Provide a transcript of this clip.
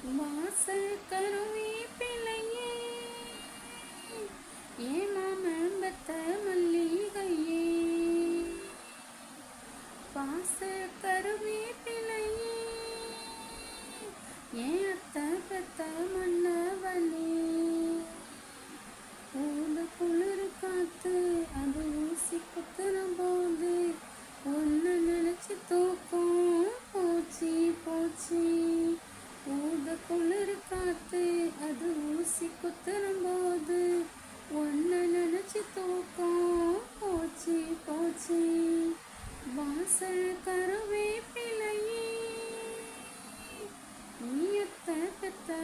வாசல் கருவேப்பிலையே ஏன் மாமன் பெத்த மல்லிகையே வாசல் கருவேப்பிலையே ஏன் அத்தை பெத்த மன்னவனே ஊத குளிர் காத்து அது ஊசி குத்துற போது ஒன்னு நினைச்சு தூக்கம் போச்சு போச்சு ஊத குளிர் காத்து அது ஊசி குத்துறும் போது ஒன்ன நினைச்சு தூக்கம் போச்சு போச்சு வாசல் கருவேப்பிலையே நீ அத்தை பெத்த